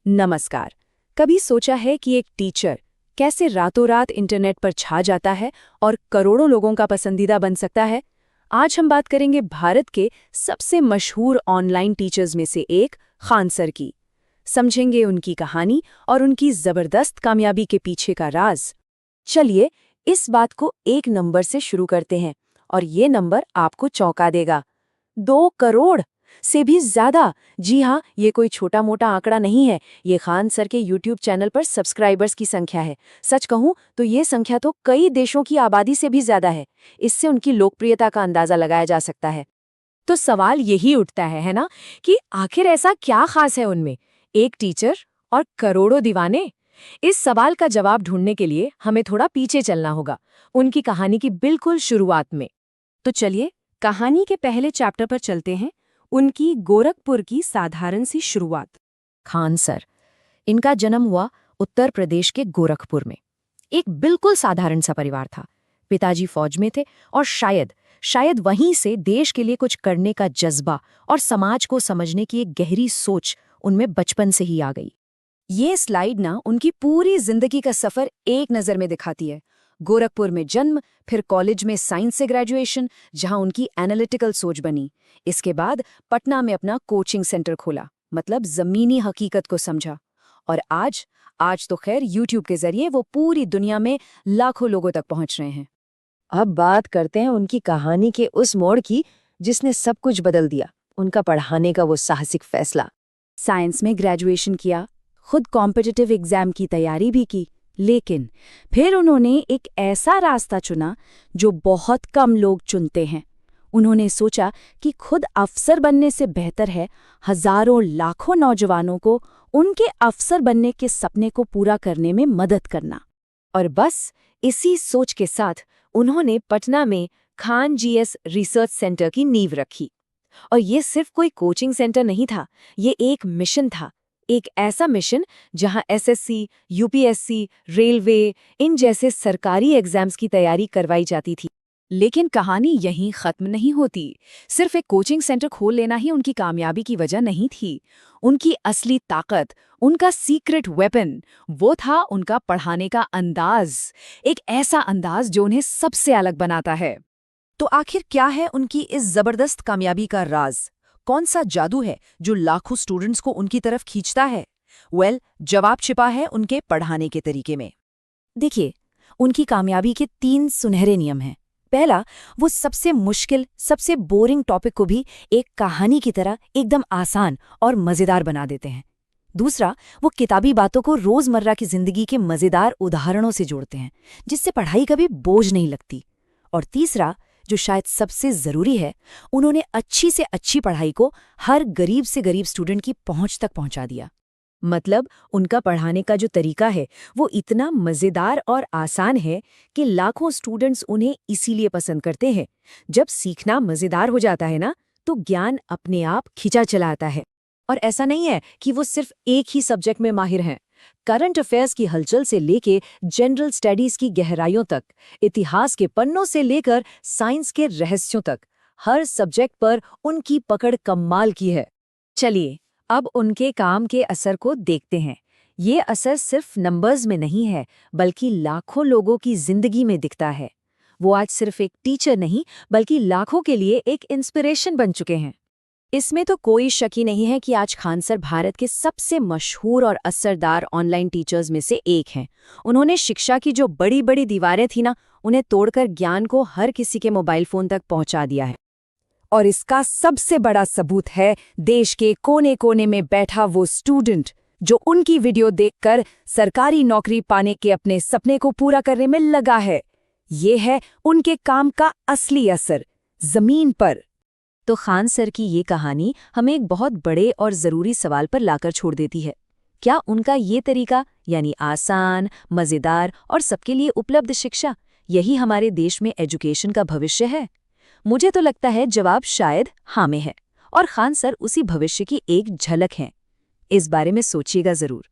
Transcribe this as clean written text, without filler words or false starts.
नमस्कार। कभी सोचा है कि एक टीचर कैसे रातों रात इंटरनेट पर छा जाता है और करोड़ों लोगों का पसंदीदा बन सकता है? आज हम बात करेंगे भारत के सबसे मशहूर ऑनलाइन टीचर्स में से एक खान सर की। समझेंगे उनकी कहानी और उनकी जबरदस्त कामयाबी के पीछे का राज। चलिए इस बात को एक नंबर से शुरू करते हैं और ये नंबर आपको चौंका देगा। 2 करोड़ से भी ज्यादा। जी हाँ, ये कोई छोटा मोटा आंकड़ा नहीं है। ये खान सर के YouTube चैनल पर सब्सक्राइबर्स की संख्या है। सच कहूं तो ये संख्या तो कई देशों की आबादी से भी ज्यादा है। इससे उनकी लोकप्रियता का अंदाजा लगाया जा सकता है। तो सवाल यही उठता है ना, कि आखिर ऐसा क्या खास है उनमें, एक टीचर और करोड़ों दीवाने? इस सवाल का जवाब ढूंढने के लिए हमें थोड़ा पीछे चलना होगा, उनकी कहानी की बिल्कुल शुरुआत में। तो चलिए कहानी के पहले चैप्टर पर चलते हैं, उनकी गोरखपुर की साधारण सी शुरुआत। खान सर, इनका जन्म हुआ उत्तर प्रदेश के गोरखपुर में। एक बिल्कुल साधारण सा परिवार था। पिताजी फौज में थे और शायद वहीं से देश के लिए कुछ करने का जज्बा और समाज को समझने की एक गहरी सोच उनमें बचपन से ही आ गई। ये स्लाइड ना उनकी पूरी जिंदगी का सफर एक नजर में दिखाती है। गोरखपुर में जन्म, फिर कॉलेज में साइंस से ग्रेजुएशन, जहां उनकी एनालिटिकल सोच बनी। इसके बाद पटना में अपना कोचिंग सेंटर खोला, मतलब जमीनी हकीकत को समझा। और आज तो खैर यूट्यूब के जरिए वो पूरी दुनिया में लाखों लोगों तक पहुंच रहे हैं। अब बात करते हैं उनकी कहानी के उस मोड़ की जिसने सब कुछ बदल दिया, उनका पढ़ाने का वो साहसिक फैसला। साइंस में ग्रेजुएशन किया, खुद कॉम्पिटिटिव एग्जाम की तैयारी भी की, लेकिन फिर उन्होंने एक ऐसा रास्ता चुना जो बहुत कम लोग चुनते हैं। उन्होंने सोचा कि खुद अफसर बनने से बेहतर है हजारों लाखों नौजवानों को उनके अफसर बनने के सपने को पूरा करने में मदद करना। और बस इसी सोच के साथ उन्होंने पटना में खान जीएस रिसर्च सेंटर की नींव रखी। और ये सिर्फ कोई कोचिंग सेंटर नहीं था, ये एक मिशन था। एक ऐसा मिशन जहां एसएससी, यूपीएससी, रेलवे, इन जैसे सरकारी एग्जाम्स की तैयारी करवाई जाती थी। लेकिन कहानी यहीं खत्म नहीं होती। सिर्फ एक कोचिंग सेंटर खोल लेना ही उनकी कामयाबी की वजह नहीं थी। उनकी असली ताकत, उनका सीक्रेट वेपन, वो था उनका पढ़ाने का अंदाज। एक ऐसा अंदाज जो उन्हें सबसे अलग बनाता है। तो आखिर क्या है उनकी इस जबरदस्त कामयाबी का राज? कौन सा जादू है जो लाखों स्टूडेंट्स को उनकी तरफ खींचता है? जवाब छिपा है उनके पढ़ाने के तरीके में। देखिए, उनकी कामयाबी के 3 सुनहरे नियम हैं। पहला, वो सबसे मुश्किल, सबसे बोरिंग टॉपिक को भी एक कहानी की तरह एकदम आसान और मजेदार बना देते हैं। दूसरा, वो किताबी बातों को रोजमर्रा की जिंदगी के मजेदार उदाहरणों से जोड़ते हैं, जिससे पढ़ाई कभी बोझ नहीं लगती। और तीसरा, जो शायद सबसे जरूरी है, उन्होंने अच्छी से अच्छी पढ़ाई को हर गरीब से गरीब स्टूडेंट की पहुंच तक पहुंचा दिया। मतलब उनका पढ़ाने का जो तरीका है वो इतना मजेदार और आसान है कि लाखों स्टूडेंट्स उन्हें इसीलिए पसंद करते हैं। जब सीखना मजेदार हो जाता है ना, तो ज्ञान अपने आप खिंचा चला आता है। और ऐसा नहीं है कि वो सिर्फ एक ही सब्जेक्ट में माहिर हैं। करंट अफेयर्स की हलचल से लेके जनरल स्टडीज की गहराइयों तक, इतिहास के पन्नों से लेकर साइंस के रहस्यों तक, हर सब्जेक्ट पर उनकी पकड़ कमाल की है। चलिए अब उनके काम के असर को देखते हैं। ये असर सिर्फ नंबर्स में नहीं है, बल्कि लाखों लोगों की जिंदगी में दिखता है। वो आज सिर्फ एक टीचर नहीं, बल्कि लाखों के लिए एक इंस्पिरेशन बन चुके हैं। इसमें तो कोई शक ही नहीं है कि आज खान सर भारत के सबसे मशहूर और असरदार ऑनलाइन टीचर्स में से एक हैं। उन्होंने शिक्षा की जो बड़ी बड़ी दीवारें थी ना, उन्हें तोड़कर ज्ञान को हर किसी के मोबाइल फोन तक पहुंचा दिया है। और इसका सबसे बड़ा सबूत है देश के कोने कोने में बैठा वो स्टूडेंट जो उनकी वीडियो देखकर सरकारी नौकरी पाने के अपने सपने को पूरा करने में लगा है। ये है उनके काम का असली असर जमीन पर। तो खान सर की ये कहानी हमें एक बहुत बड़े और जरूरी सवाल पर लाकर छोड़ देती है। क्या उनका ये तरीका, यानी आसान, मजेदार और सबके लिए उपलब्ध शिक्षा, यही हमारे देश में एजुकेशन का भविष्य है? मुझे तो लगता है जवाब शायद हाँ में है, और खान सर उसी भविष्य की एक झलक हैं। इस बारे में सोचिएगा जरूर।